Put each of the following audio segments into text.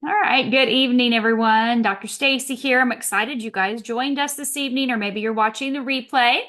All right, good evening, everyone. Dr. Stacy here. I'm excited you guys joined us this evening, or maybe you're watching the replay.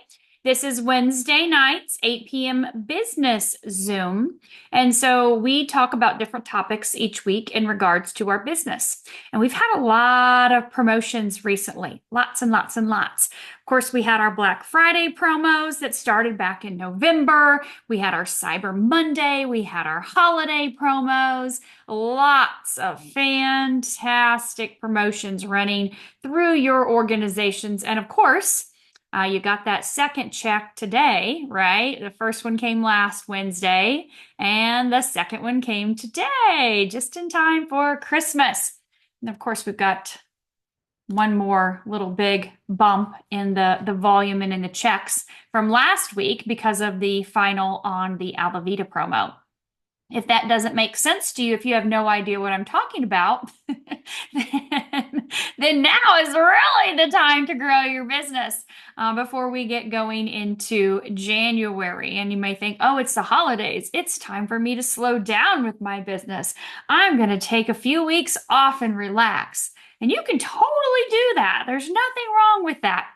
This is Wednesday nights, 8 p.m. business Zoom. And so we talk about different topics each week in regards to our business. And we've had a lot of promotions recently, lots and lots and lots. Of course, we had our Black Friday promos that started back in November. We had our Cyber Monday. We had our holiday promos. Lots of fantastic promotions running through your organizations. And of course, you got that second check today, right? The first one came last Wednesday, and the second one came today, just in time for Christmas. And of course, we've got one more little big bump in the volume and in the checks from last week because of the final on the Alavita promo. If that doesn't make sense to you, if you have no idea what I'm talking about, then now is really the time to grow your business before we get going into January. And you may think, oh, it's the holidays. It's time for me to slow down with my business. I'm going to take a few weeks off and relax. And you can totally do that. There's nothing wrong with that.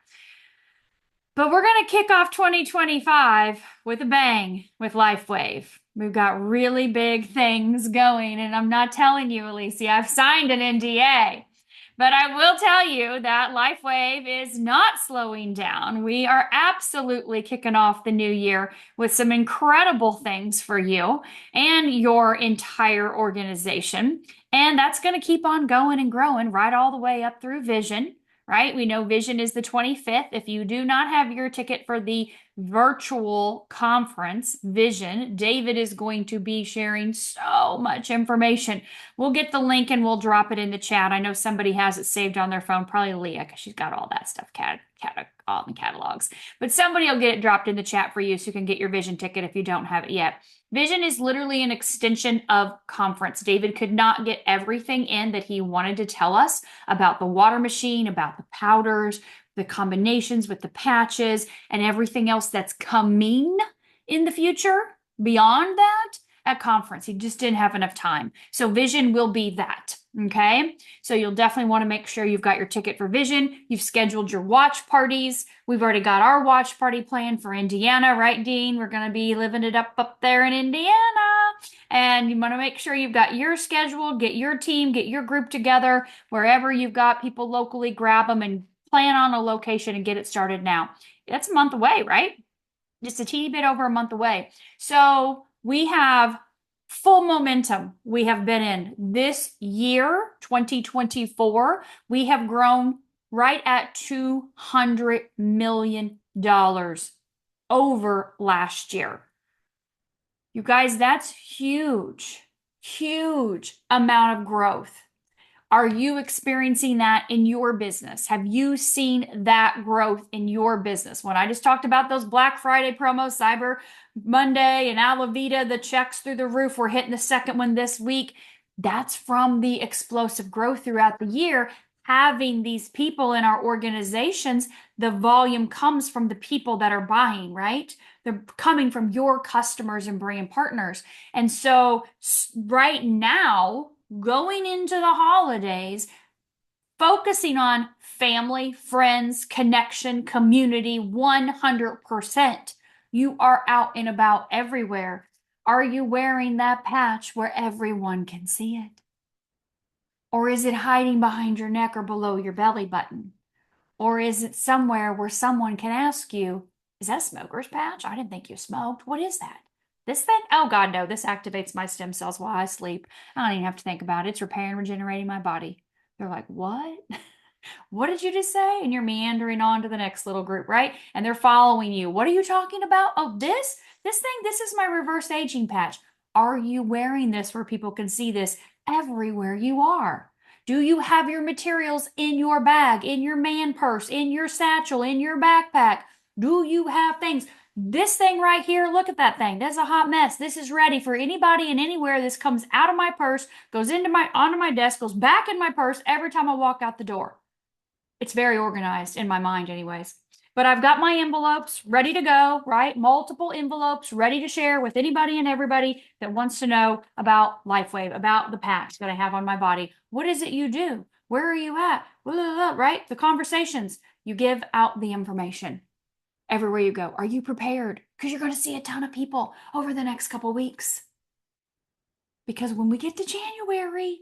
But we're going to kick off 2025 with a bang with LifeWave. We've got really big things going, and I'm not telling you, Alicia, I've signed an NDA. But I will tell you that LifeWave is not slowing down. We are absolutely kicking off the new year with some incredible things for you and your entire organization. And that's going to keep on going and growing right all the way up through Vision. Right? We know Vision is the 25th. If you do not have your ticket for the virtual conference, Vision, David is going to be sharing so much information. We'll get the link and we'll drop it in the chat. I know somebody has it saved on their phone, probably Leah, because she's got all that stuff all in catalogs. But somebody will get it dropped in the chat for you so you can get your Vision ticket if you don't have it yet. Vision is literally an extension of conference. David could not get everything in that he wanted to tell us about the water machine, about the powders, the combinations with the patches, and everything else that's coming in the future beyond that at conference. He just didn't have enough time. So Vision will be that. Okay. So you'll definitely want to make sure you've got your ticket for Vision. You've scheduled your watch parties. We've already got our watch party planned for Indiana, right, Dean? We're going to be living it up there in Indiana. And you want to make sure you've got your scheduled, get your team, get your group together. Wherever you've got people locally, grab them and plan on a location and get it started now. That's a month away, right? Just a teeny bit over a month away. So we have full momentum we have been in this year, 2024. We have grown right at $200 million over last year. You guys, that's huge, huge amount of growth. Are you experiencing that in your business? Have you seen that growth in your business? When I just talked about those Black Friday promos, Cyber Monday and Alavita, the checks through the roof, we're hitting the second one this week. That's from the explosive growth throughout the year. Having these people in our organizations, the volume comes from the people that are buying, right? They're coming from your customers and brand partners. And so right now, going into the holidays, focusing on family, friends, connection, community, 100%. You are out and about everywhere. Are you wearing that patch where everyone can see it? Or is it hiding behind your neck or below your belly button? Or is it somewhere where someone can ask you, is that a smoker's patch? I didn't think you smoked. What is that? This thing? Oh God, no, this activates my stem cells while I sleep. I don't even have to think about it. It's repairing, regenerating my body. They're like, what? What did you just say? And you're meandering on to the next little group, right? And they're following you. What are you talking about? Oh, this thing, this is my reverse aging patch. Are you wearing this where people can see this everywhere you are? Do you have your materials in your bag, in your man purse, in your satchel, in your backpack? Do you have things? This thing right here, look at that thing. That's a hot mess. This is ready for anybody and anywhere. This comes out of my purse, goes onto my desk, goes back in my purse every time I walk out the door. It's very organized in my mind anyways. But I've got my envelopes ready to go, right? Multiple envelopes ready to share with anybody and everybody that wants to know about LifeWave, about the patch that I have on my body. What is it you do? Where are you at? Blah, blah, blah, right? The conversations. You give out the information everywhere you go. Are you prepared? Because you're going to see a ton of people over the next couple weeks. Because when we get to January,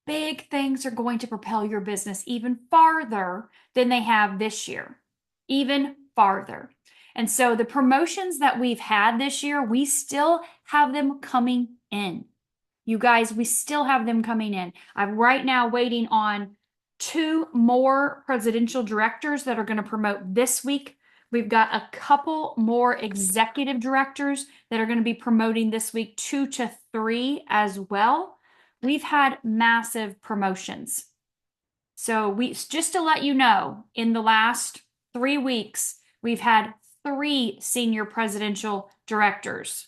big things are going to propel your business even farther than they have this year, even farther. And so the promotions that we've had this year, we still have them coming in. You guys, we still have them coming in. I'm right now waiting on 2 more presidential directors that are going to promote this week. We've got a couple more executive directors that are going to be promoting this week, 2 to 3 as well. We've had massive promotions. So just to let you know, in the last 3 weeks, we've had 3 senior presidential directors.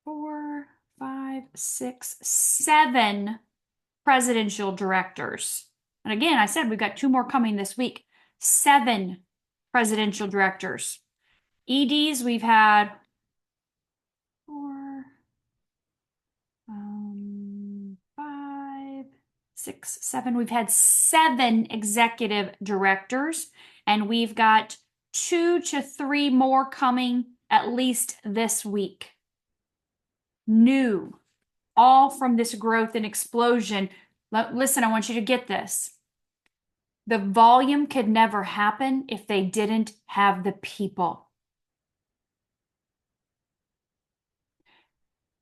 4, 5, 6, 7 presidential directors. And again, I said we've got 2 more coming this week. 7 presidential directors. EDs, we've had 4, 5, 6, 7. We've had 7 executive directors, and we've got 2 to 3 more coming at least this week. New, all from this growth and explosion. Listen, I want you to get this. The volume could never happen if they didn't have the people.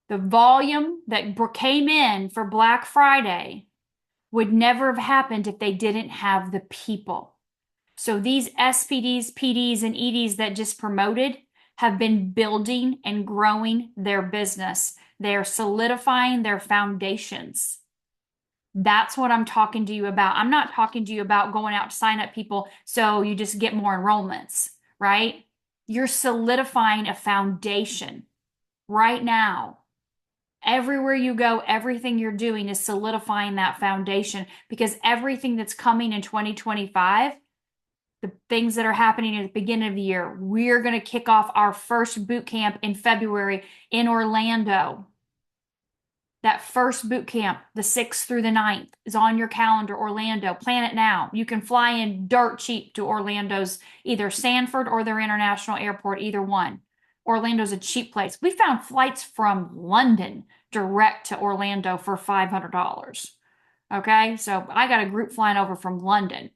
The volume that came in for Black Friday would never have happened if they didn't have the people. So these SPDs, PDs, and EDs that just promoted have been building and growing their business. They're solidifying their foundations. That's what I'm talking to you about. I'm not talking to you about going out to sign up people so you just get more enrollments, right? You're solidifying a foundation right now. Everywhere you go, everything you're doing is solidifying that foundation, because everything that's coming in 2025, the things that are happening at the beginning of the year, we're going to kick off our first boot camp in February in Orlando. That first boot camp, the 6th through the 9th, is on your calendar, Orlando. Plan it now. You can fly in dirt cheap to Orlando's, either Sanford or their international airport, either one. Orlando's a cheap place. We found flights from London direct to Orlando for $500. Okay, so I got a group flying over from London.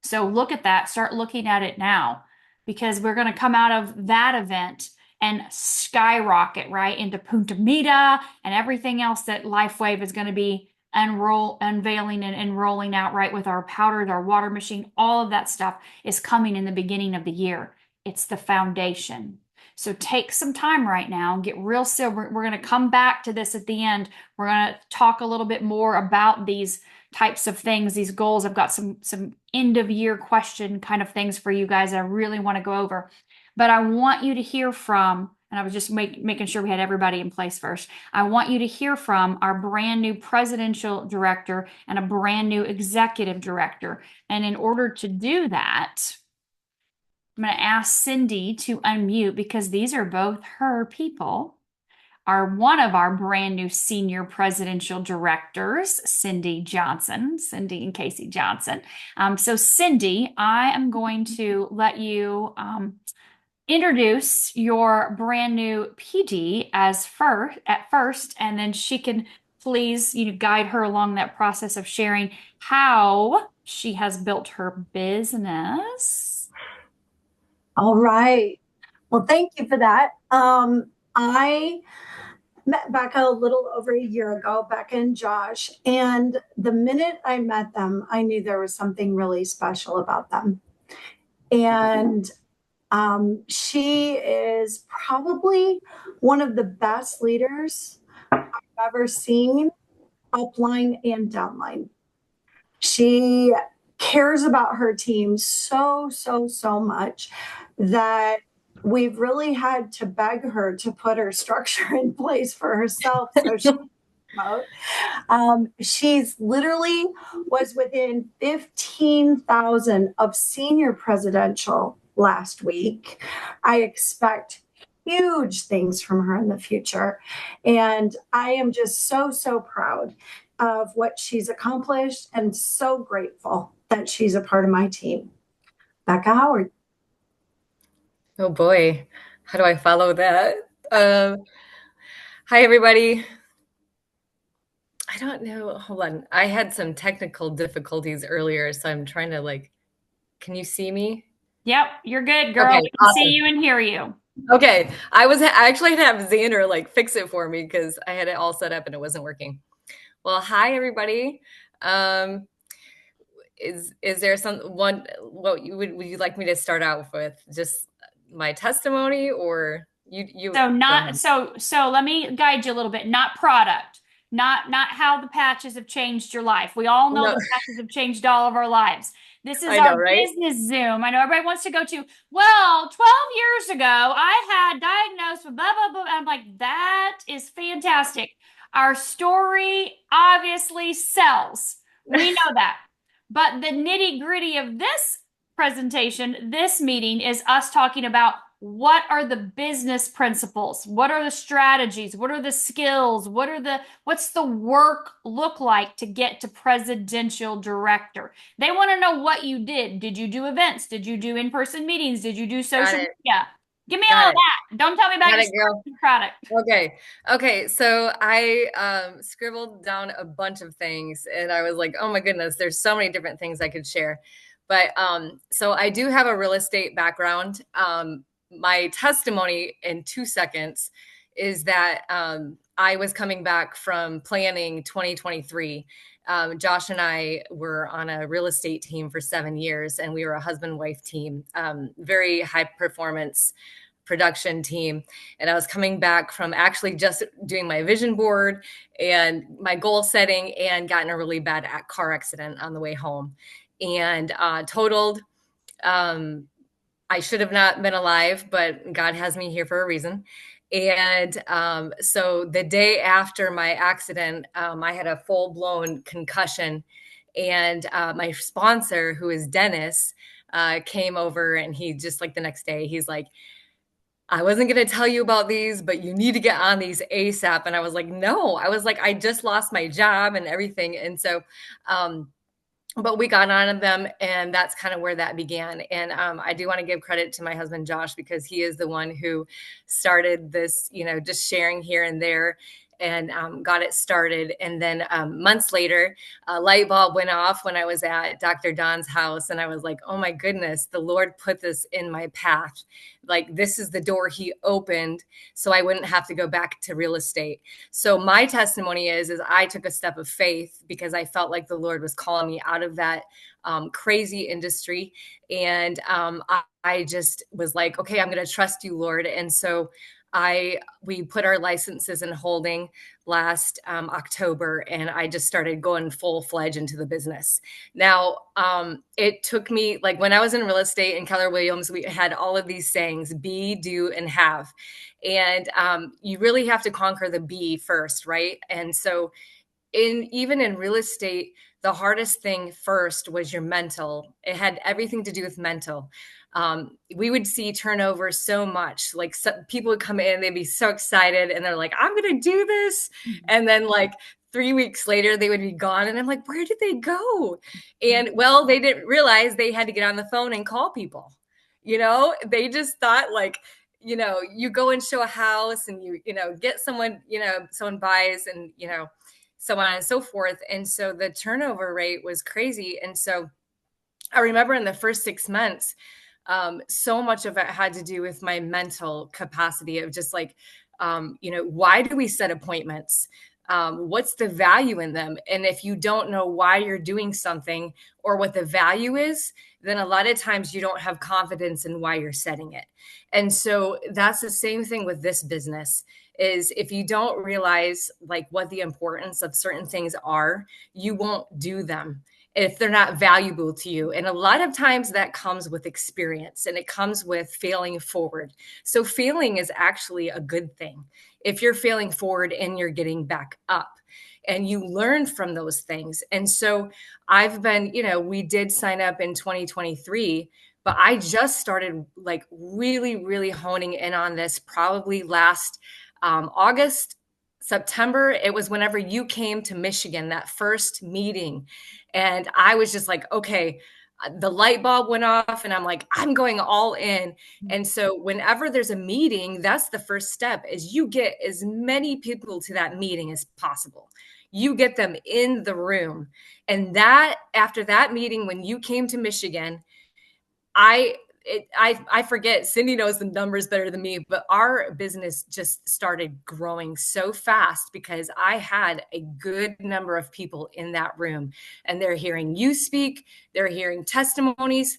So look at that. Start looking at it now, because we're going to come out of that event and skyrocket right into Punta Mita and everything else that LifeWave is going to be unveiling and rolling out, right, with our powders, our water machine. All of that stuff is coming in the beginning of the year. It's the foundation. So take some time right now and get real still. We're going to come back to this at the end. We're going to talk a little bit more about these types of things, these goals. I've got some end of year question kind of things for you guys that I really want to go over. But I want you to hear from, and I was just making sure we had everybody in place first. I want you to hear from our brand new presidential director and a brand new executive director. And in order to do that, I'm going to ask Cindy to unmute, because these are both her people. One of our brand new senior presidential directors, Cindy Johnson, Cindy and Casey Johnson. So Cindy, I am going to let you introduce your brand new PD at first, and then she can please guide her along that process of sharing how she has built her business. All right. Well, thank you for that. I met Becca a little over a year ago, Becca and Josh, and the minute I met them, I knew there was something really special about them. And she is probably one of the best leaders I've ever seen, upline and downline. She cares about her team so, so, so much that we've really had to beg her to put her structure in place for herself so she about. She's literally was within 15,000 of senior presidential last week. I expect huge things from her in the future. And I am just so, so proud of what she's accomplished and so grateful that she's a part of my team. Becca Howard. Oh boy, how do I follow that? Um, Hi everybody. I don't know. Hold on. I had some technical difficulties earlier, so I'm trying to can you see me? Yep, you're good, girl. Okay, We can see awesome. you and hear you. Okay. I actually had to have Xander fix it for me because I had it all set up and it wasn't working. Well, hi everybody. Um, is there some one what you would you like me to start out with? Just my testimony or you So go not ahead. so let me guide you a little bit. Not product, not how the patches have changed your life. We all know No, the patches have changed all of our lives. This is I our know, right? business Zoom. I know everybody wants to go to, well, 12 years ago, I had diagnosed with blah, blah, blah. I'm like, that is fantastic. Our story obviously sells. We know that. But the nitty gritty of this presentation, this meeting is us talking about what are the business principles? What are the strategies? What are the skills? What's the work look like to get to presidential director? They want to know what you did. Did you do events? Did you do in-person meetings? Did you do Got social it. media? Give me Got all it. that. Don't tell me about Got your it, girl. product. Okay. Okay. So I scribbled down a bunch of things and I was like, oh my goodness, there's so many different things I could share. But so I do have a real estate background. My testimony in 2 seconds is that I was coming back from planning 2023. Josh and I were on a real estate team for 7 years, and we were a husband wife team, very high performance production team. And I was coming back from actually just doing my vision board and my goal setting and got in a really bad car accident on the way home and totaled. Um, I should have not been alive, but God has me here for a reason. And so the day after my accident, I had a full blown concussion. And my sponsor, who is Dennis, came over and he just like the next day, he's like, I wasn't going to tell you about these, but you need to get on these ASAP. And I was like, no, I was like, I just lost my job and everything. And so, but we got on them and that's kind of where that began. And I do want to give credit to my husband, Josh, because he is the one who started this, just sharing here and there and got it started. And then months later, a light bulb went off when I was at Dr. Don's house. And I was like, oh my goodness, the Lord put this in my path. Like this is the door he opened so I wouldn't have to go back to real estate. So my testimony is I took a step of faith because I felt like the Lord was calling me out of that crazy industry. And I just was like, okay, I'm going to trust you, Lord. And so we put our licenses in holding last October, and I just started going full fledged into the business. Now, it took me like when I was in real estate in Keller Williams, we had all of these sayings: be, do, and have. And you really have to conquer the be first, right? And so, even in real estate, the hardest thing first was your mental. It had everything to do with mental. We would see turnover so much. Like people would come in, they'd be so excited, and they're like, "I'm going to do this," and then 3 weeks later, they would be gone, and I'm like, "Where did they go?" And well, they didn't realize they had to get on the phone and call people. They just thought you go and show a house, and get someone, someone buys, and so on and so forth. And so the turnover rate was crazy. And so I remember in the first 6 months, so much of it had to do with my mental capacity of just why do we set appointments? What's the value in them? And if you don't know why you're doing something or what the value is, then a lot of times you don't have confidence in why you're setting it. And so that's the same thing with this business is if you don't realize what the importance of certain things are, you won't do them. if they're not valuable to you. And a lot of times that comes with experience and it comes with failing forward. So failing is actually a good thing if you're failing forward and you're getting back up and you learn from those things. And so I've been, we did sign up in 2023, but I just started like really, really honing in on this probably last August, September. It was whenever you came to Michigan, that first meeting. And I was just like, okay, the light bulb went off and I'm like, I'm going all in. And so whenever there's a meeting, that's the first step is you get as many people to that meeting as possible. You get them in the room. And that after that meeting, when you came to Michigan, I forget, Cindy knows the numbers better than me, but our business just started growing so fast because I had a good number of people in that room and they're hearing you speak, they're hearing testimonies.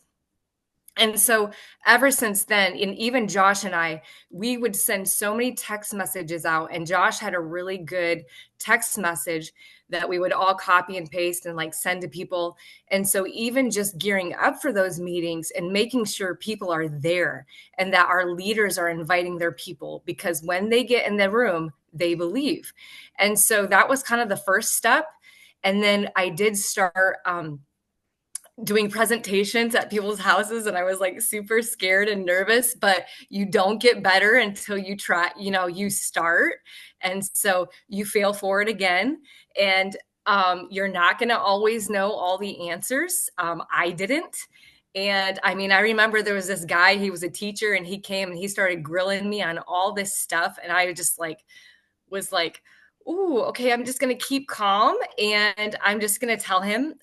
And so ever since then, and even Josh and I, we would send so many text messages out, and Josh had a really good text message that we would all copy and paste and like send to people. And so even just gearing up for those meetings and making sure people are there and that our leaders are inviting their people, because when they get in the room, they believe. And so that was kind of the first step. And then I did start doing presentations at people's houses, and I was like super scared and nervous, but you don't get better until you try, you start. And so you fail forward again, and you're not going to always know all the answers. I didn't. And I mean, I remember there was this guy, he was a teacher, and he came and he started grilling me on all this stuff. And I just was like, ooh, okay, I'm just going to keep calm and I'm just going to tell him,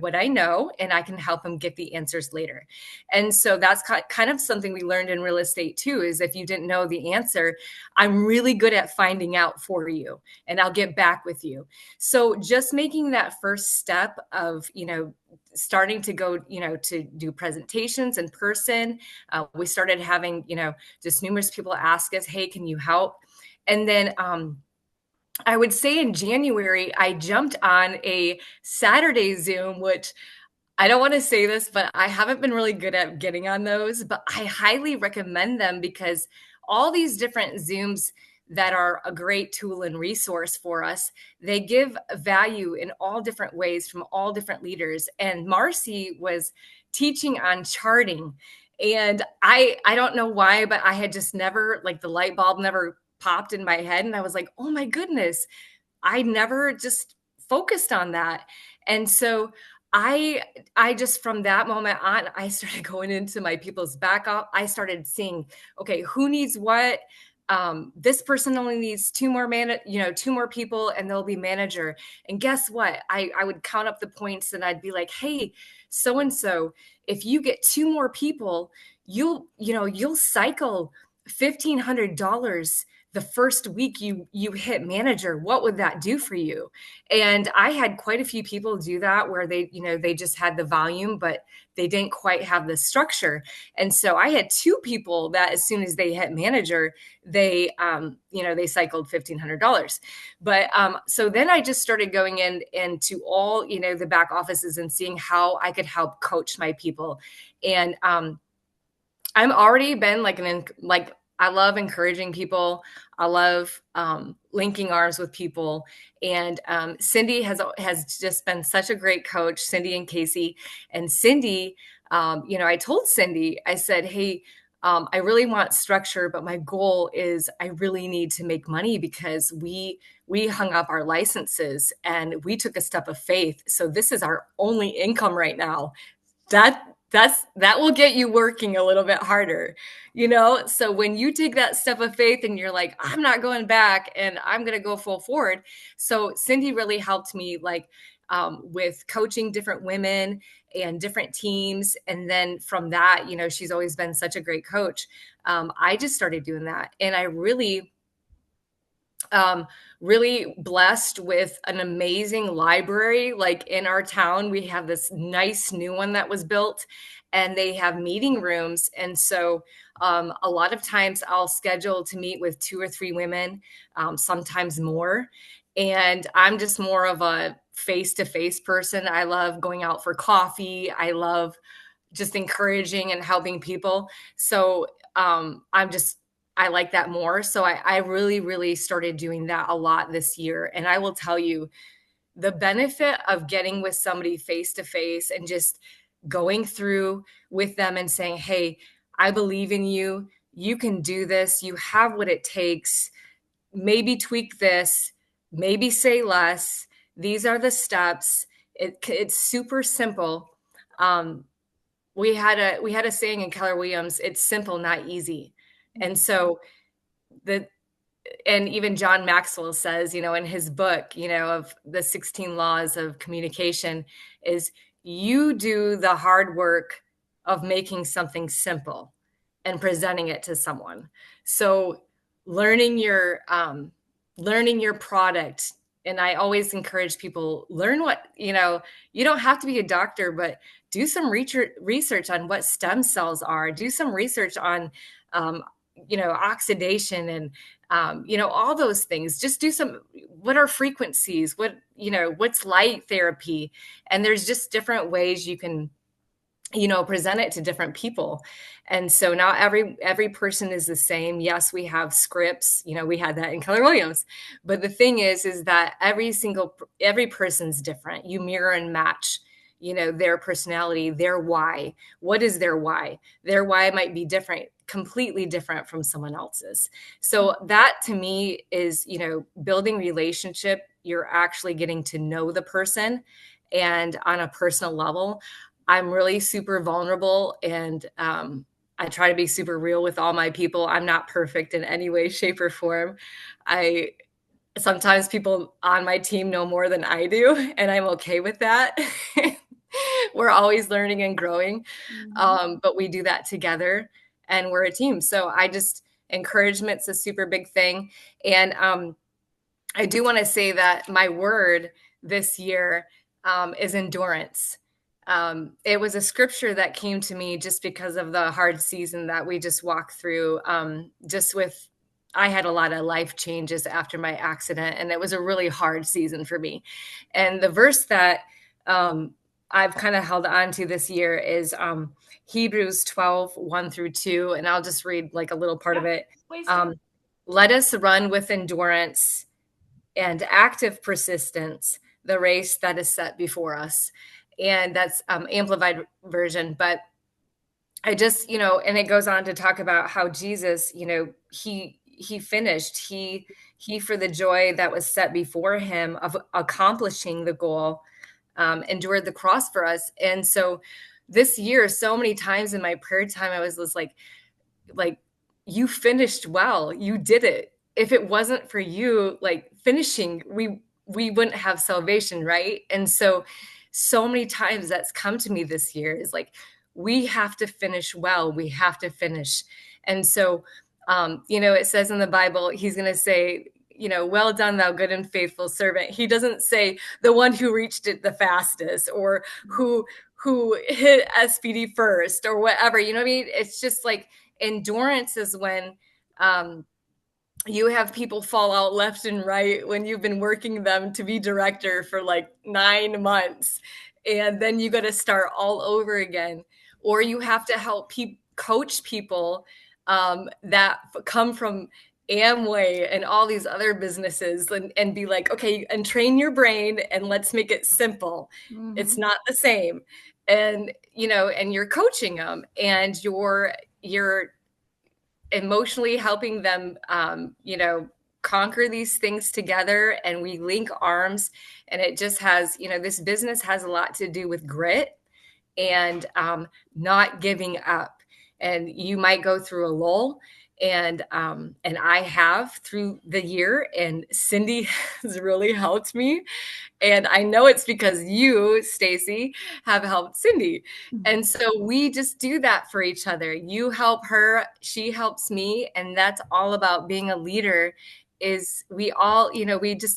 what I know, and I can help him get the answers later. And so that's kind of something we learned in real estate too, is if you didn't know the answer, I'm really good at finding out for you and I'll get back with you. So just making that first step of, starting to go, to do presentations in person. We started having, just numerous people ask us, hey, can you help? And then, I would say in January, I jumped on a Saturday Zoom, which I don't want to say this, but I haven't been really good at getting on those, but I highly recommend them because all these different Zooms that are a great tool and resource for us, they give value in all different ways from all different leaders. And Marcy was teaching on charting. And I don't know why, but I had just never, like the light bulb never popped in my head. And I was like, oh my goodness, I never just focused on that. And so I just, from that moment on, I started going into my people's back up. I started seeing, okay, who needs what? This person only needs two more people and they'll be manager. And guess what? I would count up the points and I'd be like, hey, so-and-so, if you get two more people, you'll cycle $1,500 the first week you hit manager. What would that do for you? And I had quite a few people do that where they just had the volume, but they didn't quite have the structure. And so I had two people that as soon as they hit manager, they cycled $1,500. But so then I just started going into all, the back offices and seeing how I could help coach my people. And I'm already been I love encouraging people. I love linking arms with people. And Cindy has just been such a great coach, Cindy and Casey. And Cindy, I told Cindy, I said, hey, I really want structure, but my goal is I really need to make money because we hung up our licenses and we took a step of faith. So this is our only income right now. That will get you working a little bit harder, So when you take that step of faith and you're like, I'm not going back and I'm going to go full forward. So Cindy really helped me with coaching different women and different teams. And then from that, she's always been such a great coach. I just started doing that. And I really blessed with an amazing library. Like in our town, we have this nice new one that was built and they have meeting rooms. And so a lot of times I'll schedule to meet with 2 or 3 women, sometimes more. And I'm just more of a face-to-face person. I love going out for coffee. I love just encouraging and helping people. So I like that more. So I really, really started doing that a lot this year. And I will tell you, the benefit of getting with somebody face to face and just going through with them and saying, hey, I believe in you. You can do this. You have what it takes. Maybe tweak this, maybe say less. These are the steps. It's super simple. We had a saying in Keller Williams, it's simple, not easy. And so and even John Maxwell says, in his book, of the 16 laws of communication, is you do the hard work of making something simple and presenting it to someone. So learning your product. And I always encourage people, learn what, you don't have to be a doctor, but do some research on what stem cells are, do some research on, oxidation and, all those things. Just do what are frequencies? What's light therapy? And there's just different ways you can, present it to different people. And so not every person is the same. Yes, we have scripts, we had that in Keller Williams. But the thing is that every person's different. You mirror and match, their personality, their why. What is their why? Their why might be different, completely different from someone else's. So that to me is, building relationship. You're actually getting to know the person, and on a personal level. I'm really super vulnerable, and I try to be super real with all my people. I'm not perfect in any way, shape, or form. Sometimes people on my team know more than I do, and I'm okay with that. We're always learning and growing, but we do that together, and we're a team. So encouragement's a super big thing. And I do want to say that my word this year is endurance. It was a scripture that came to me just because of the hard season that we just walked through. I had a lot of life changes after my accident, and it was a really hard season for me. And the verse that I've kind of held on to this year is Hebrews 12, 1-2. And I'll just read like a little part of it. Let us run with endurance and active persistence the race that is set before us. And that's amplified version. But I just, and it goes on to talk about how Jesus, he finished, he for the joy that was set before him of accomplishing the goal, endured the cross for us. And so this year, so many times in my prayer time, I was just like, you finished well, you did it. If it wasn't for you, like finishing, we wouldn't have salvation. Right. And so many times that's come to me this year is like, we have to finish well. We have to finish. And so, it says in the Bible, he's going to say, well done, thou good and faithful servant. He doesn't say the one who reached it the fastest or who hit SPD first or whatever, you know what I mean? It's just like endurance is when, you have people fall out left and right when you've been working them to be director for like 9 months. And then you got to start all over again. Or you have to help coach people that come from Amway and all these other businesses and be like, okay, and train your brain and let's make it simple. Mm-hmm. It's not the same. And, and you're coaching them and you're emotionally helping them, conquer these things together, and we link arms. And it just has, this business has a lot to do with grit and not giving up. And you might go through a lull, and I have through the year, and Cindy has really helped me. And I know it's because you, Stacy, have helped Cindy. And so we just do that for each other. You help her, she helps me. And that's all about being a leader. Is we all,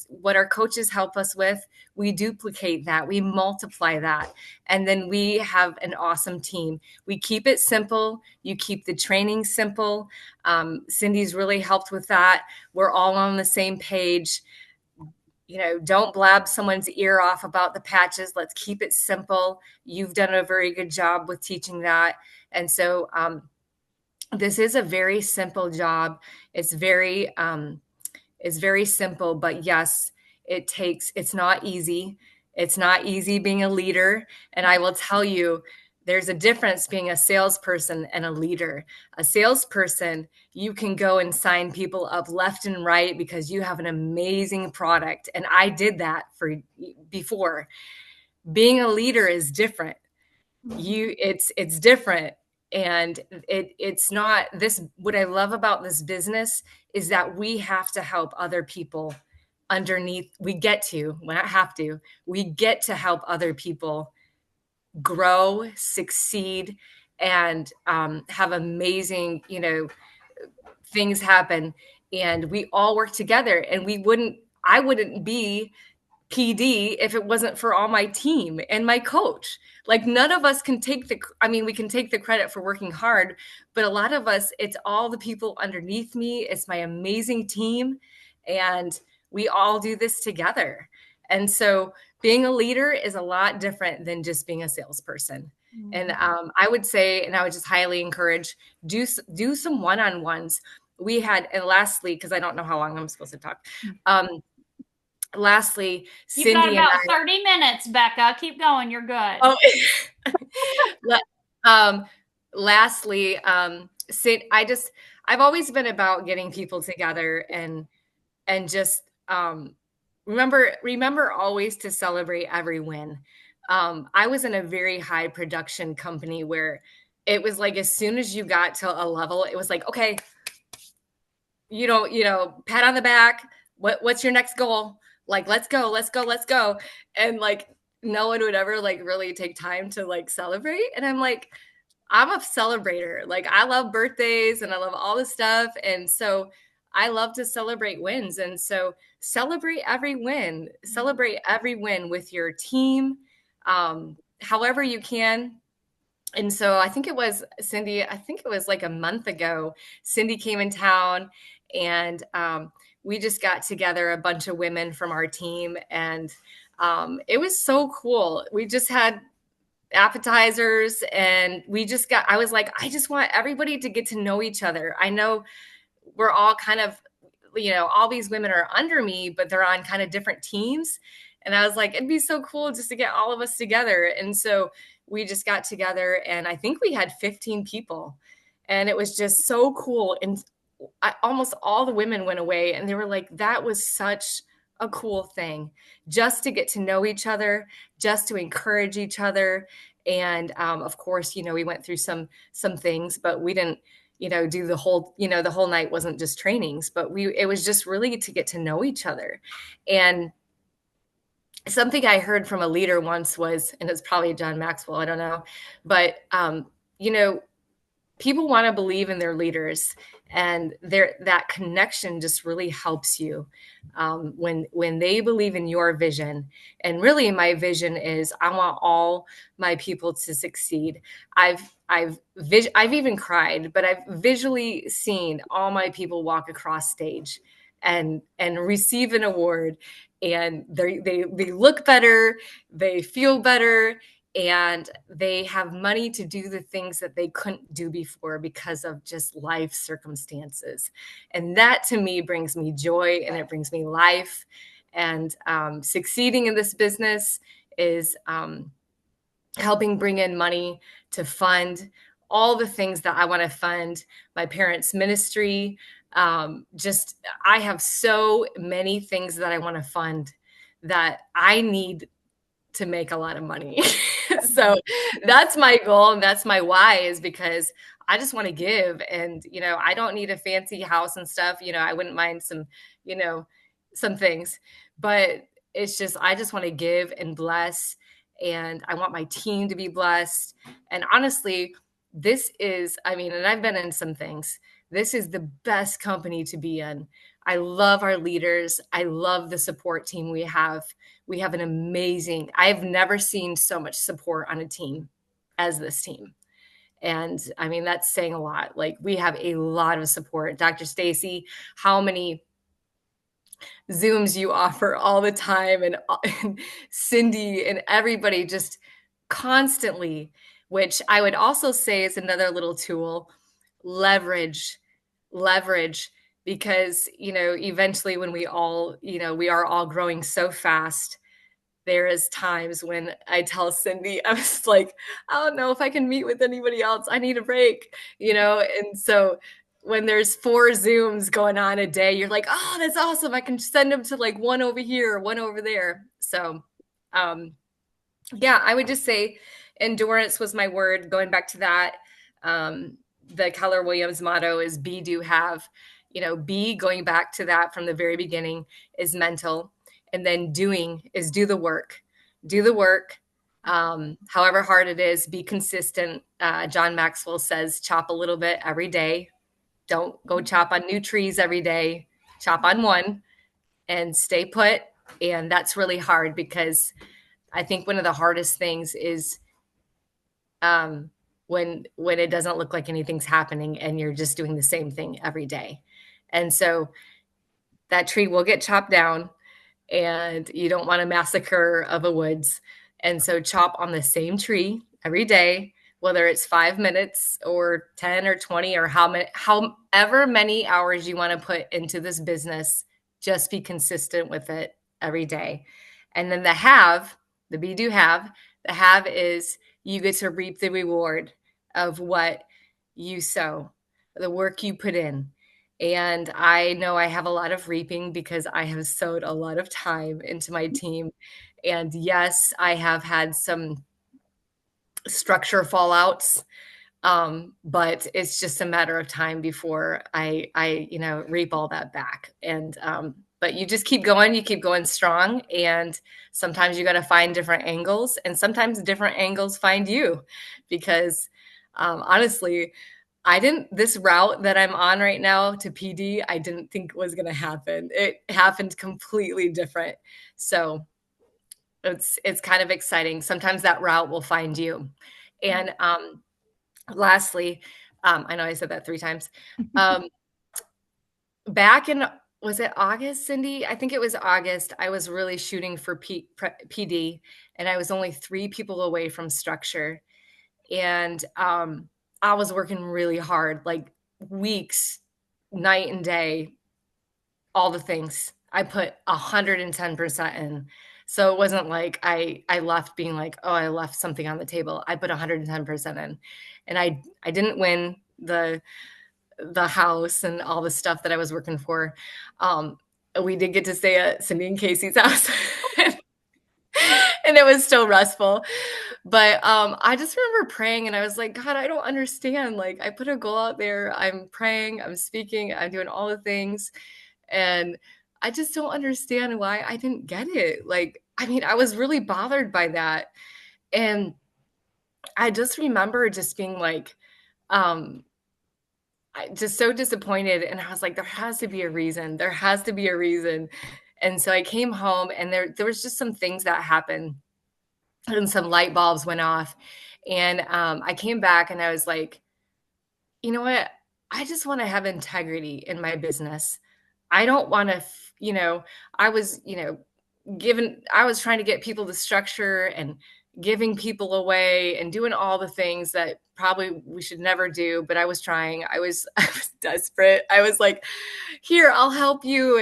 what our coaches help us with, we duplicate that, we multiply that, and then we have an awesome team. We keep it simple. You keep the training simple. Cindy's really helped with that. We're all on the same page. don't blab someone's ear off about the patches. Let's keep it simple. You've done a very good job with teaching that. And so this is a very simple job. It's very simple, but yes, it's not easy. It's not easy being a leader. And I will tell you, there's a difference being a salesperson and a leader. A salesperson, you can go and sign people up left and right because you have an amazing product. And I did that before. Being a leader is different. It's different. And it's not this. What I love about this business is that we have to help other people underneath. We get to help other people grow, succeed, and have amazing, things happen. And we all work together. And I wouldn't be PD if it wasn't for all my team and my coach. Like none of us can we can take the credit for working hard, but a lot of us, it's all the people underneath me. It's my amazing team. And we all do this together. And so being a leader is a lot different than just being a salesperson. Mm-hmm. And I would say, and I would just highly encourage, do some one-on-ones. We had, and lastly, because I don't know how long I'm supposed to talk. Lastly, you've got about 30 minutes, Becca. Keep going. You're good. Oh, lastly, I've always been about getting people together and just remember always to celebrate every win. I was in a very high production company where it was like, as soon as you got to a level, it was like, okay, pat on the back. What's your next goal? Like, let's go. And like, no one would ever like really take time to like celebrate. And I'm like, I'm a celebrator. Like I love birthdays and I love all this stuff. And so I love to celebrate wins. And so celebrate every win with your team, however you can. And so I think it was Cindy, like a month ago, Cindy came in town and we just got together a bunch of women from our team. And it was so cool. We just had appetizers and I was like, I just want everybody to get to know each other. I know we're all kind of, all these women are under me, but they're on kind of different teams. And I was like, it'd be so cool just to get all of us together. And so we just got together and I think we had 15 people and it was just so cool. And almost all the women went away and they were like, that was such a cool thing just to get to know each other, just to encourage each other. And of course, we went through some things, but we didn't, do the whole night wasn't just trainings, but it was just really to get to know each other. And something I heard from a leader once was, and it's probably John Maxwell, I don't know, but people want to believe in their leaders, and that connection just really helps you when they believe in your vision. And really, my vision is I want all my people to succeed. I've even cried, but I've visually seen all my people walk across stage and receive an award, and they look better, they feel better, and they have money to do the things that they couldn't do before because of just life circumstances. And that to me brings me joy and it brings me life. And succeeding in this business is helping bring in money to fund all the things that I want to fund. My parents' ministry. I have so many things that I want to fund that I need to make a lot of money. So that's my goal. And that's my why, is because I just want to give. And, I don't need a fancy house and stuff. I wouldn't mind some, some things, but it's just, I just want to give and bless. And I want my team to be blessed. And honestly, this is, and I've been in some things. This is the best company to be in. I love our leaders. I love the support team we have. We have an amazing, I've never seen so much support on a team as this team. And that's saying a lot. Like we have a lot of support. Dr. Stacy, how many Zooms you offer all the time, and Cindy and everybody just constantly, which I would also say is another little tool, leverage, leverage, because, eventually when we all, we are all growing so fast, there is times when I tell Cindy, I was like, I don't know if I can meet with anybody else. I need a break, And so when there's 4 Zooms going on a day, you're like, oh, that's awesome. I can send them to like one over here, one over there. So, yeah, I would just say endurance was my word. Going back to that, the Keller Williams motto is be, do, have. Be, going back to that from the very beginning, is mental. And then doing is do the work. Do the work. However hard it is, be consistent. John Maxwell says, chop a little bit every day. Don't go chop on new trees every day. Chop on one and stay put. And that's really hard, because I think one of the hardest things is when it doesn't look like anything's happening and you're just doing the same thing every day. And so that tree will get chopped down, and you don't want a massacre of a woods. And so chop on the same tree every day, whether it's 5 minutes or 10 or 20 or however many hours you want to put into this business, just be consistent with it every day. And then the be, do, have, the have is you get to reap the reward of what you sow, the work you put in. And I know I have a lot of reaping because I have sowed a lot of time into my team. And yes, I have had some structure fallouts, but it's just a matter of time before I reap all that back. And but you just keep going, you keep going strong, and sometimes you got to find different angles, and sometimes different angles find you, because honestly, this route that I'm on right now to PD, I didn't think was going to happen. It happened completely different. So it's kind of exciting. Sometimes that route will find you. And lastly, I know I said that 3 times. Back in, was it August, Cindy? I think it was August. I was really shooting for PD, and I was only 3 people away from structure. And I was working really hard, like weeks, night and day, all the things. I put 110% in. So it wasn't like I left being like, oh, I left something on the table. I put 110% in. And I didn't win the house and all the stuff that I was working for. We did get to stay at Cindy and Casey's house. And it was still restful. But I just remember praying, and I was like, God, I don't understand. Like, I put a goal out there. I'm praying, I'm speaking, I'm doing all the things. And I just don't understand why I didn't get it. Like, I mean, I was really bothered by that. And I just remember just being like, just so disappointed. And I was like, there has to be a reason. There has to be a reason. And so I came home, and there was just some things that happened, and some light bulbs went off. And I came back, and I was like, you know what? I just want to have integrity in my business. I don't want to, I was, I was trying to get people to structure and giving people away and doing all the things that probably we should never do. But I was trying. I was desperate. I was like, here, I'll help you.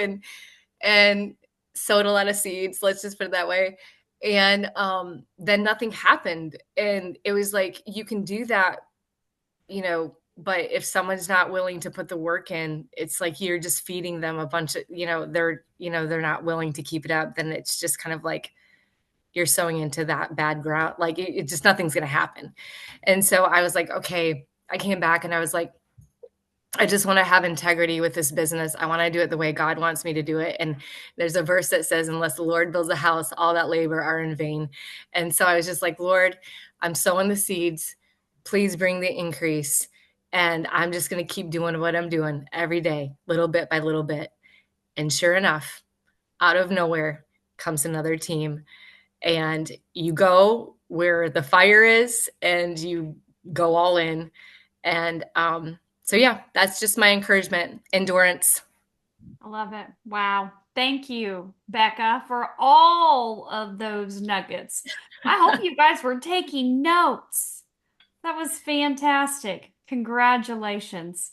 And sowed a lot of seeds. Let's just put it that way. And then nothing happened. And it was like, you can do that, but if someone's not willing to put the work in, it's like you're just feeding them a bunch of, they're not willing to keep it up. Then it's just kind of like you're sowing into that bad ground. Like it just, nothing's going to happen. And so I was like, okay, I came back, and I was like, I just want to have integrity with this business. I want to do it the way God wants me to do it. And there's a verse that says, unless the Lord builds a house, all that labor are in vain. And so I was just like, Lord, I'm sowing the seeds. Please bring the increase. And I'm just going to keep doing what I'm doing every day, little bit by little bit. And sure enough, out of nowhere comes another team. And you go where the fire is, and you go all in. And so yeah, that's just my encouragement. Endurance. I love it. Wow. Thank you, Becca, for all of those nuggets. I hope you guys were taking notes. That was fantastic. Congratulations.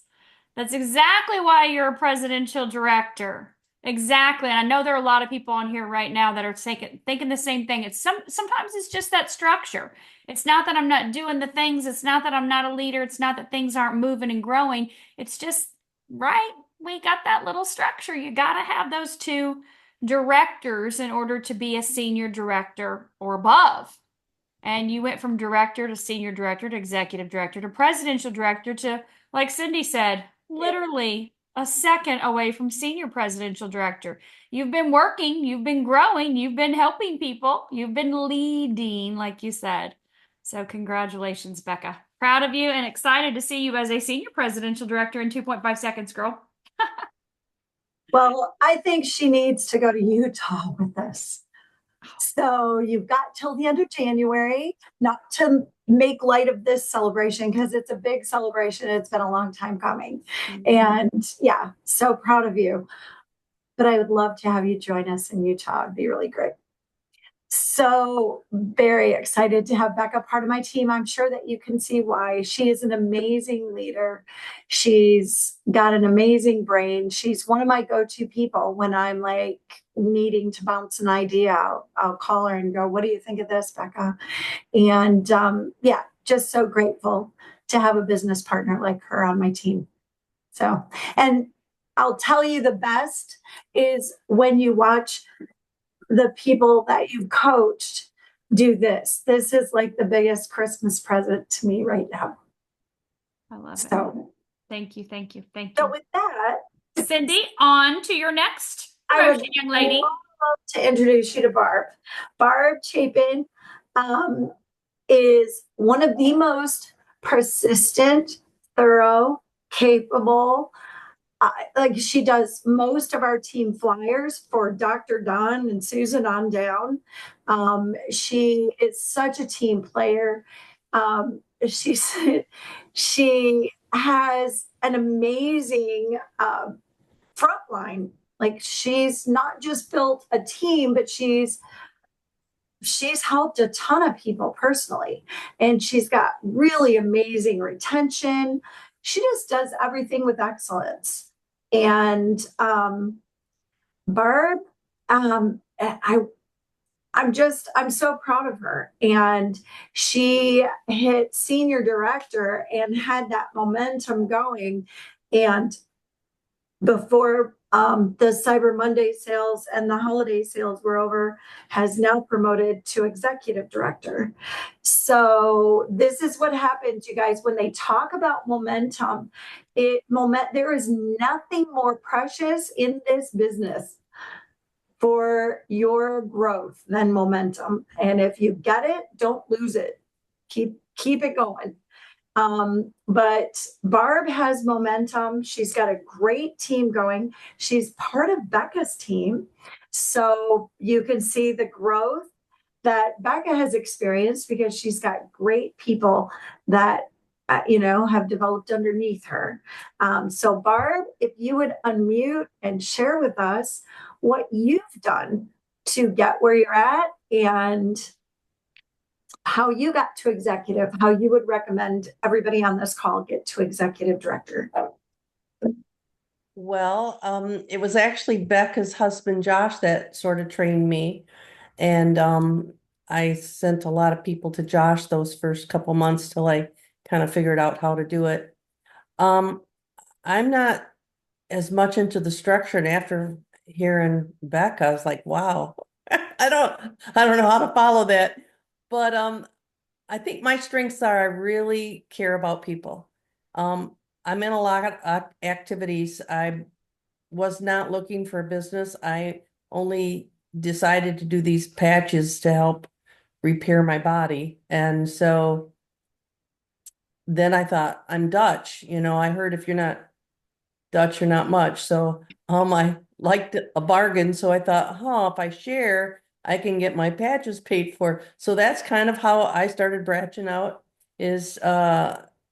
That's exactly why you're a presidential director. Exactly. And I know there are a lot of people on here right now that are thinking the same thing. Sometimes it's just that structure. It's not that I'm not doing the things. It's not that I'm not a leader. It's not that things aren't moving and growing. It's just, right? We got that little structure. You got to have those two directors in order to be a senior director or above. And you went from director to senior director to executive director to presidential director to, like Cindy said, literally a second away from senior presidential director. You've been working, you've been growing, you've been helping people, you've been leading, like you said. So, congratulations, Becca. Proud of you and excited to see you as a senior presidential director in 2.5 seconds, girl. Well, I think she needs to go to Utah with this. So you've got till the end of January, not to make light of this celebration because it's a big celebration. It's been a long time coming. And yeah, so proud of you. But I would love to have you join us in Utah. It'd be really great. So very excited to have Becca part of my team. I'm sure that you can see why. She is an amazing leader. She's got an amazing brain. She's one of my go-to people when I'm like needing to bounce an idea out. I'll call her and go, what do you think of this, Becca? And yeah, just so grateful to have a business partner like her on my team. So, and I'll tell you the best is when you watch the people that you've coached do this. This is like the biggest Christmas present to me right now. I love it. So thank you, thank you, thank so you. with that, Cindy, on to your next I would promotion, young lady. love to introduce you to Barb. Barb Chapin is one of the most persistent, thorough, capable. Like she does most of our team flyers for Dr. Don and Susan on down. She is such a team player. She's she has an amazing front line. Like she's not just built a team, but she's helped a ton of people personally, and she's got really amazing retention. She just does everything with excellence. And Barb, I'm so proud of her. And she hit senior director and had that momentum going. And before the Cyber Monday sales and the holiday sales were over, has now promoted to executive director. So this is what happens, you guys, when they talk about momentum. There is nothing more precious in this business for your growth than momentum. And if you get it, don't lose it. Keep it going. But Barb has momentum. She's got a great team going. She's part of Becca's team. So you can see the growth that Becca has experienced because she's got great people that, have developed underneath her. So Barb, if you would unmute and share with us what you've done to get where you're at and how you got to executive, how you would recommend everybody on this call get to executive director. Well, it was actually Becca's husband, Josh, that sort of trained me. And I sent a lot of people to Josh those first couple months till I kind of figured out how to do it. I'm not as much into the structure, and after hearing Becca, I was like, wow, I don't know how to follow that. But I think my strengths are I really care about people. I'm in a lot of activities. I was not looking for a business. I only decided to do these patches to help repair my body. And so then I thought, I'm Dutch. I heard if you're not Dutch, you're not much. So I liked a bargain. So I thought, if I share, I can get my patches paid for. So that's kind of how I started branching out is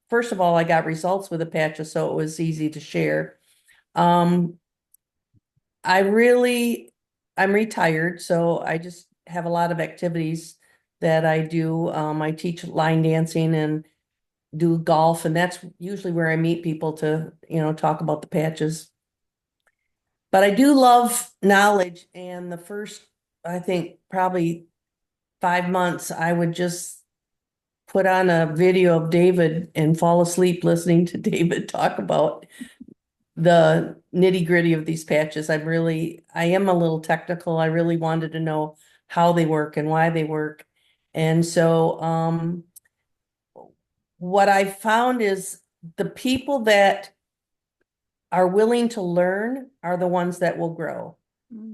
first of all, I got results with the patches, so it was easy to share. I'm retired, so I just have a lot of activities that I do. I teach line dancing and do golf, and that's usually where I meet people to, talk about the patches. But I do love knowledge, and the first, I think, probably 5 months, I would just put on a video of David and fall asleep listening to David talk about the nitty gritty of these patches. I am a little technical. I really wanted to know how they work and why they work. And so, what I found is the people that are willing to learn are the ones that will grow.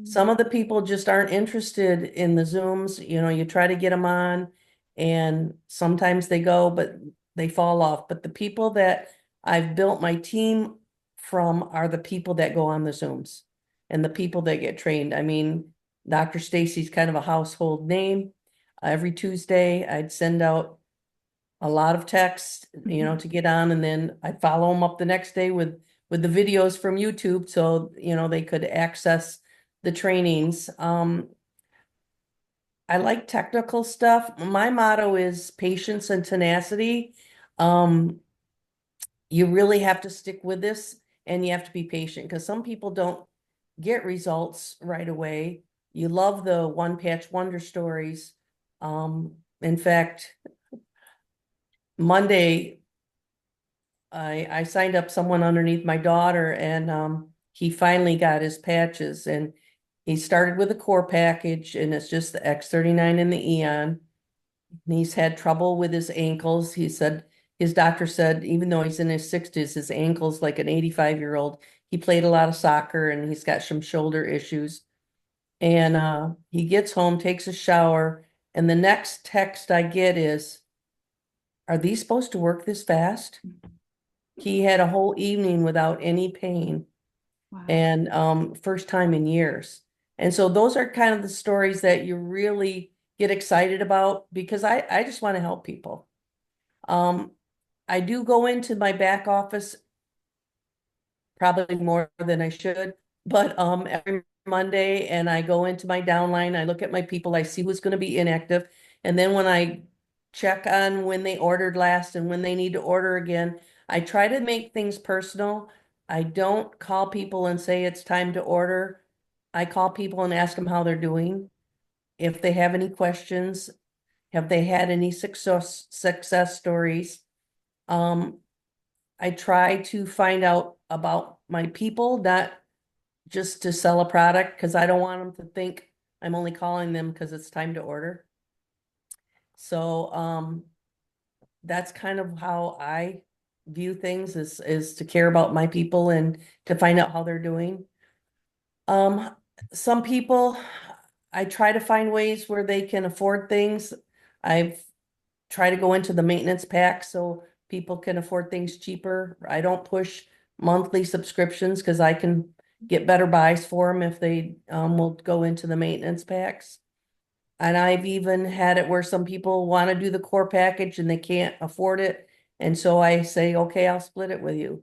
Some of the people just aren't interested in the Zooms. You try to get them on and sometimes they go, but they fall off. But the people that I've built my team from are the people that go on the Zooms and the people that get trained. I mean, Dr. Stacy's kind of a household name. Every Tuesday, I'd send out a lot of text, to get on, and then I'd follow them up the next day with the videos from YouTube, so they could access the trainings. I like technical stuff. My motto is patience and tenacity. You really have to stick with this and you have to be patient because some people don't get results right away. You love the one patch wonder stories. In fact, Monday, I signed up someone underneath my daughter and he finally got his patches and he started with a core package and it's just the X39 and the Eon. And he's had trouble with his ankles. His doctor said, even though he's in his 60s, his ankles like an 85-year-old. He played a lot of soccer and he's got some shoulder issues. And he gets home, takes a shower, and the next text I get is, are these supposed to work this fast? He had a whole evening without any pain. Wow. And first time in years. And so those are kind of the stories that you really get excited about because I just want to help people. I do go into my back office probably more than I should, but every Monday and I go into my downline, I look at my people, I see who's going to be inactive. And then when I check on when they ordered last and when they need to order again, I try to make things personal. I don't call people and say it's time to order. I call people and ask them how they're doing. If they have any questions, have they had any success stories? I try to find out about my people, not just to sell a product, because I don't want them to think I'm only calling them because it's time to order. So that's kind of how I view things is to care about my people and to find out how they're doing. Some people, I try to find ways where they can afford things. I've tried to go into the maintenance pack so people can afford things cheaper. I don't push monthly subscriptions because I can get better buys for them if they will go into the maintenance packs. And I've even had it where some people want to do the core package and they can't afford it. And so I say, okay, I'll split it with you.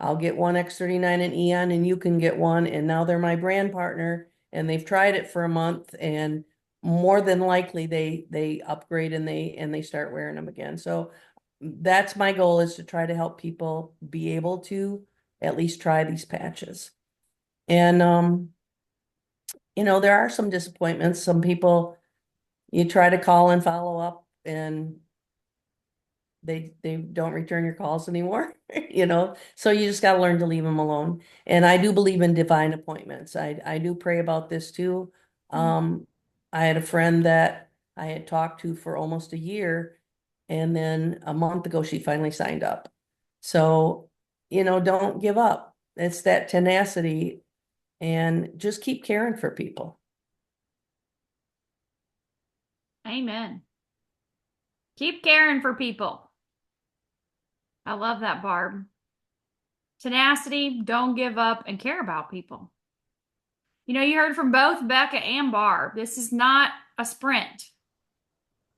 I'll get one X39 and Eon and you can get one. And now they're my brand partner and they've tried it for a month and more than likely they upgrade and they start wearing them again. So that's my goal, is to try to help people be able to at least try these patches. And there are some disappointments. Some people, you try to call and follow up and they don't return your calls anymore, so you just got to learn to leave them alone. And I do believe in divine appointments. I do pray about this too. I had a friend that I had talked to for almost a year, and then a month ago she finally signed up. So, don't give up. It's that tenacity and just keep caring for people. Amen. Keep caring for people. I love that, Barb. Tenacity, don't give up, and care about people. You heard from both Becca and Barb. This is not a sprint,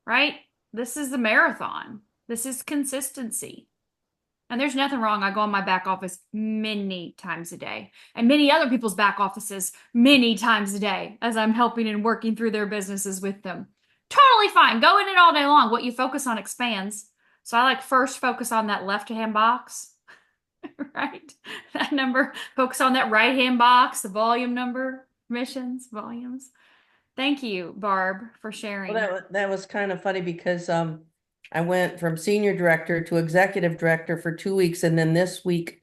right? This is the marathon. This is consistency. And there's nothing wrong. I go in my back office many times a day, and many other people's back offices many times a day as I'm helping and working through their businesses with them. Totally fine. Go in it all day long. What you focus on expands. So I like first focus on that left-hand box, right? That number. Focus on that right-hand box, the volume number, missions, volumes. Thank you, Barb, for sharing. Well, that was kind of funny because I went from senior director to executive director for 2 weeks, and then this week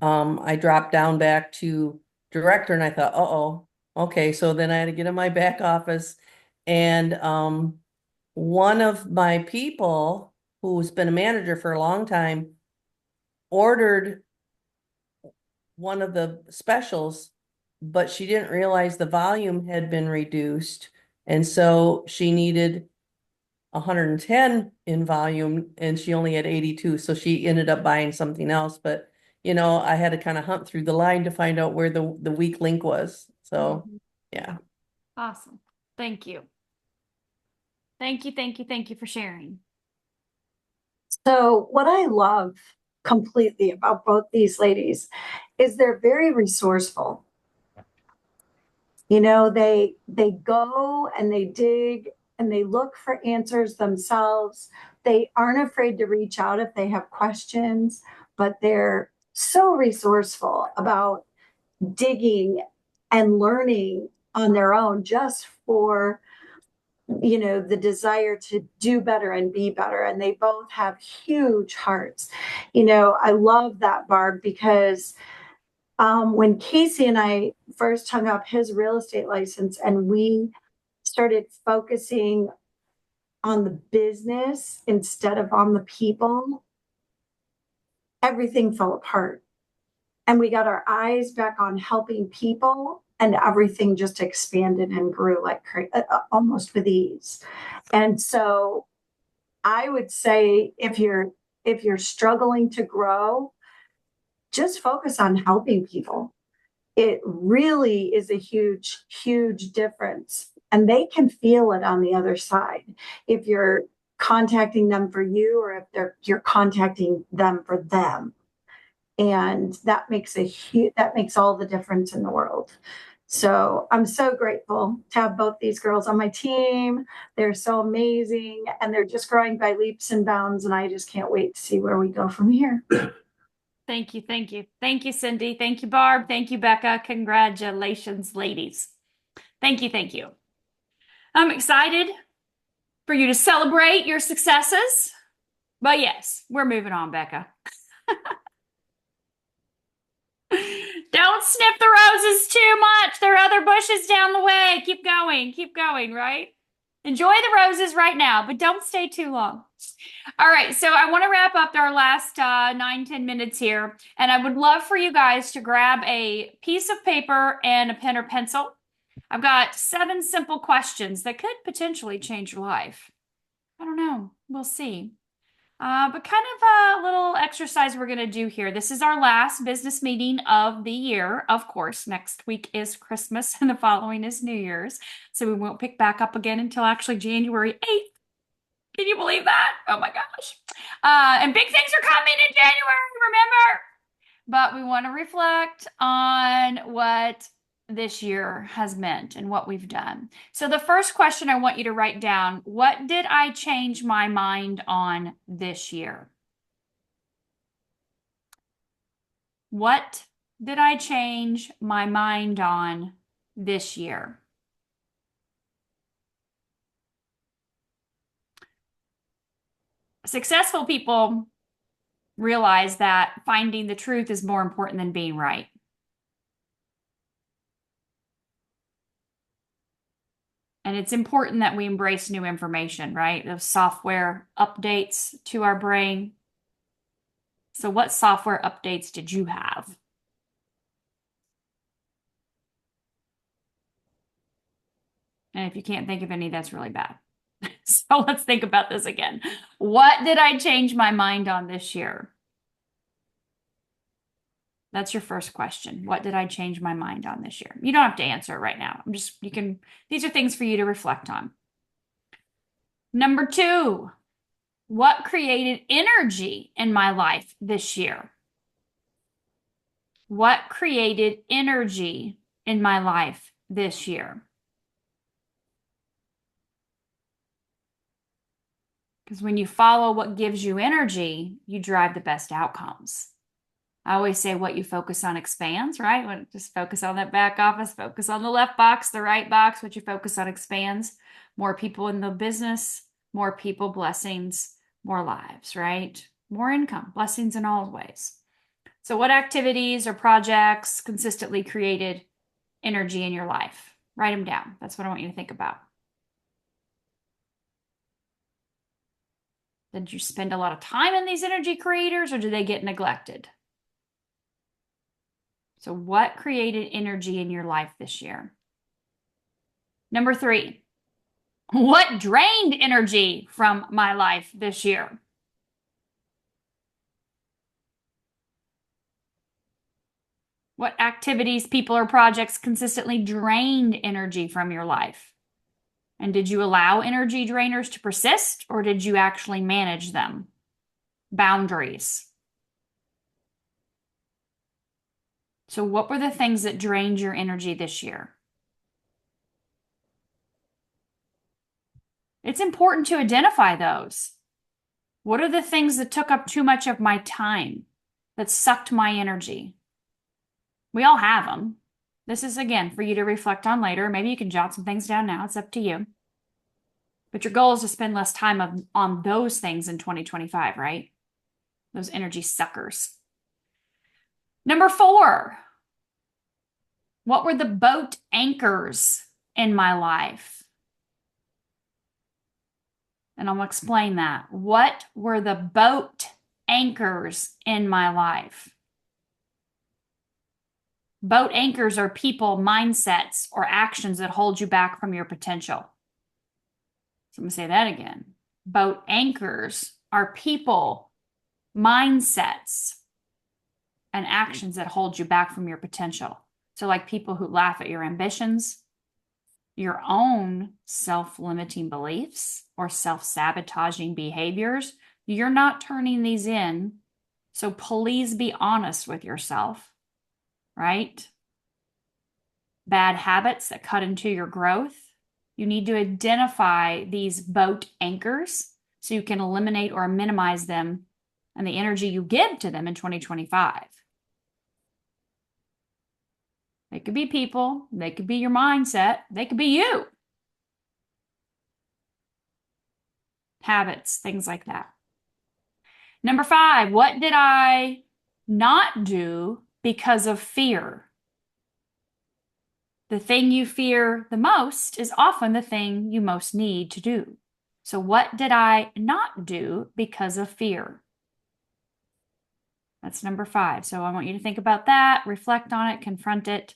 I dropped down back to director, and I thought, uh-oh, okay, so then I had to get in my back office, and one of my people who's been a manager for a long time ordered one of the specials, but she didn't realize the volume had been reduced. And so she needed 110 in volume and she only had 82. So she ended up buying something else. But, you know, I had to kind of hunt through the line to find out where the weak link was. So, yeah. Awesome. Thank you. Thank you, thank you, thank you for sharing. So what I love completely about both these ladies is they're very resourceful. You know, they go and they dig and they look for answers themselves. They aren't afraid to reach out if they have questions, but they're so resourceful about digging and learning on their own just for, you know, the desire to do better and be better. And they both have huge hearts. You know, I love that, Barb, because when Casey and I first hung up his real estate license and we started focusing on the business instead of on the people, everything fell apart. And we got our eyes back on helping people, and everything just expanded and grew like almost with ease. And so I would say if you're struggling to grow, just focus on helping people. It really is a huge, huge difference. And they can feel it on the other side. If you're contacting them for you or if you're contacting them for them. And that makes that makes all the difference in the world. So I'm so grateful to have both these girls on my team. They're so amazing and they're just growing by leaps and bounds. And I just can't wait to see where we go from here. Thank you, thank you. Thank you, Cindy. Thank you, Barb. Thank you, Becca. Congratulations, ladies. Thank you, thank you. I'm excited for you to celebrate your successes. But yes, we're moving on, Becca. Don't snip the roses too much. There are other bushes down the way. Keep going, right? Enjoy the roses right now, but don't stay too long. All right, so I want to wrap up our last 9-10 minutes here, and I would love for you guys to grab a piece of paper and a pen or pencil. I've got 7 simple questions that could potentially change your life. I don't know. We'll see. But kind of a little exercise we're going to do here. This is our last business meeting of the year. Of course, next week is Christmas and the following is New Year's. So we won't pick back up again until actually January 8th. Can you believe that? Oh my gosh. And big things are coming in January, remember? But we want to reflect on what this year has meant and what we've done. So the first question I want you to write down, what did I change my mind on this year? What did I change my mind on this year? Successful people realize that finding the truth is more important than being right. And it's important that we embrace new information, right? Those software updates to our brain. So what software updates did you have? And if you can't think of any, that's really bad. So let's think about this again. What did I change my mind on this year? That's your first question. What did I change my mind on this year? You don't have to answer it right now. These are things for you to reflect on. Number 2, What created energy in my life this year? What created energy in my life this year? Because when you follow what gives you energy, you drive the best outcomes. I always say what you focus on expands, right? Just focus on that back office, focus on the left box, the right box. What you focus on expands. More people in the business, more people, blessings, more lives, right? More income, blessings in all ways. So, what activities or projects consistently created energy in your life? Write them down. That's what I want you to think about. Did you spend a lot of time in these energy creators or did they get neglected? So, what created energy in your life this year? Number 3, what drained energy from my life this year? What activities, people, or projects consistently drained energy from your life? And did you allow energy drainers to persist or did you actually manage them? Boundaries. So, what were the things that drained your energy this year? It's important to identify those. What are the things that took up too much of my time, that sucked my energy? We all have them. This is, again, for you to reflect on later. Maybe you can jot some things down now. It's up to you. But your goal is to spend less time on those things in 2025, right? Those energy suckers. Number 4, what were the boat anchors in my life? And I'm going to explain that. What were the boat anchors in my life? Boat anchors are people, mindsets, or actions that hold you back from your potential. So I'm going to say that again. Boat anchors are people, mindsets, and actions that hold you back from your potential. So like people who laugh at your ambitions, your own self-limiting beliefs or self-sabotaging behaviors, you're not turning these in. So please be honest with yourself, right? Bad habits that cut into your growth. You need to identify these boat anchors so you can eliminate or minimize them and the energy you give to them in 2025. They could be people, they could be your mindset, they could be you. Habits, things like that. Number 5, what did I not do because of fear? The thing you fear the most is often the thing you most need to do. So what did I not do because of fear? That's number 5. So I want you to think about that, reflect on it, confront it.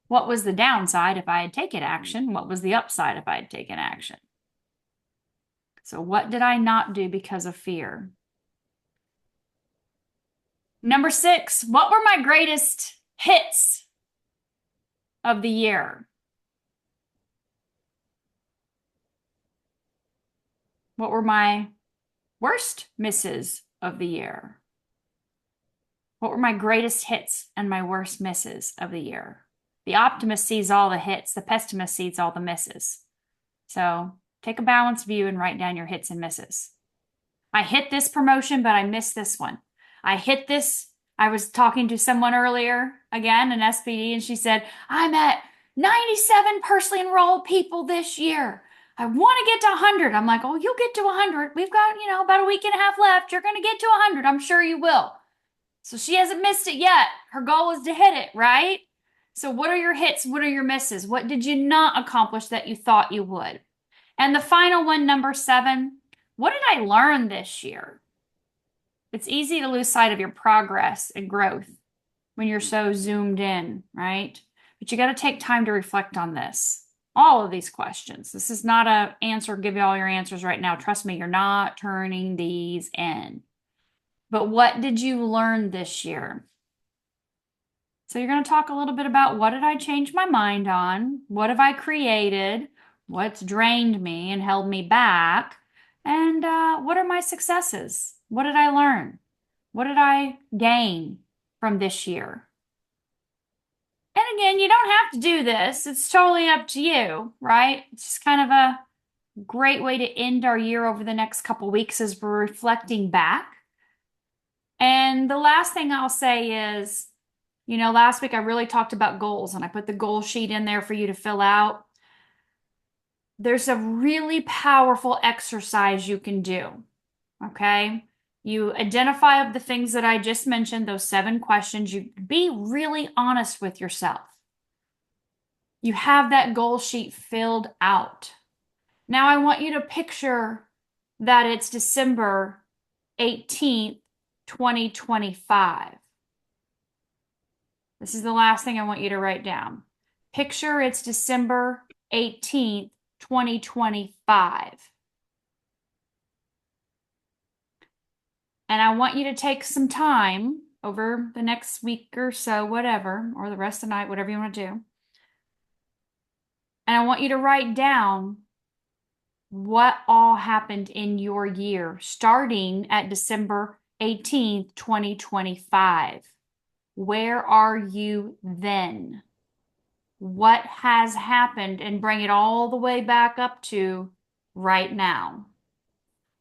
What was the downside if I had taken action? What was the upside if I had taken action? So what did I not do because of fear? Number 6, what were my greatest hits of the year? What were my worst misses of the year? What were my greatest hits and my worst misses of the year? The optimist sees all the hits, the pessimist sees all the misses. So take a balanced view and write down your hits and misses. I hit this promotion, but I missed this one. I hit this. I was talking to someone earlier, again, an SPD, and she said, I'm at 97 personally enrolled people this year. I want to get to 100. I'm like, oh, you'll get to 100. We've got, about a week and a half left. You're going to get to 100. I'm sure you will. So she hasn't missed it yet. Her goal is to hit it, right? So what are your hits? What are your misses? What did you not accomplish that you thought you would? And the final one, number 7, what did I learn this year? It's easy to lose sight of your progress and growth when you're so zoomed in, right? But you got to take time to reflect on this. All of these questions. This is not an answer, give you all your answers right now. Trust me, you're not turning these in. But what did you learn this year? So you're going to talk a little bit about what did I change my mind on? What have I created? What's drained me and held me back? And what are my successes? What did I learn? What did I gain from this year? And again, you don't have to do this. It's totally up to you, right? It's just kind of a great way to end our year over the next couple weeks as we're reflecting back. And the last thing I'll say is, last week I really talked about goals and I put the goal sheet in there for you to fill out. There's a really powerful exercise you can do. Okay. You identify the things that I just mentioned, those 7 questions. You be really honest with yourself. You have that goal sheet filled out. Now I want you to picture that it's December 18th, 2025. This is the last thing I want you to write down. Picture it's December 18th, 2025. And I want you to take some time over the next week or so, whatever, or the rest of the night, whatever you want to do. And I want you to write down what all happened in your year, starting at December 18th, 2025. Where are you then? What has happened? And bring it all the way back up to right now.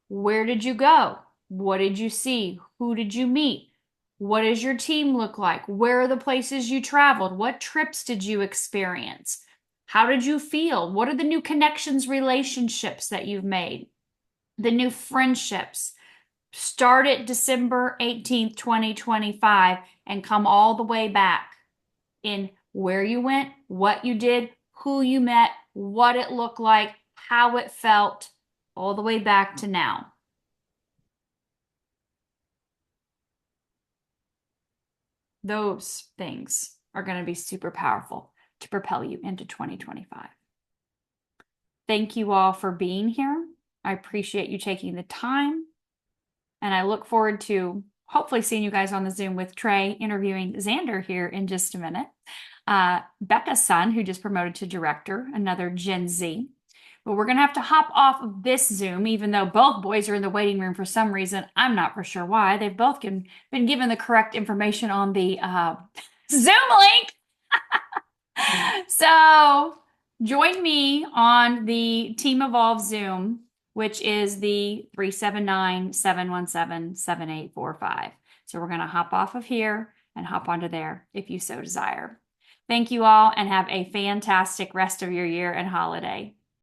Where did you go? What did you see? Who did you meet? What does your team look like? Where are the places you traveled? What trips did you experience? How did you feel? What are the new connections, relationships that you've made? The new friendships. Start at December 18th, 2025 and come all the way back in where you went, what you did, who you met, what it looked like, how it felt, all the way back to now. Those things are going to be super powerful to propel you into 2025. Thank you all for being here. I appreciate you taking the time. And I look forward to hopefully seeing you guys on the Zoom with Trey interviewing Xander here in just a minute. Becca's son, who just promoted to director, another Gen Z. But we're going to have to hop off of this Zoom, even though both boys are in the waiting room for some reason. I'm not for sure why. They've both been given the correct information on the Zoom link. So join me on the Team Evolve Zoom, which is the 379-717-7845. So we're going to hop off of here and hop onto there if you so desire. Thank you all and have a fantastic rest of your year and holiday.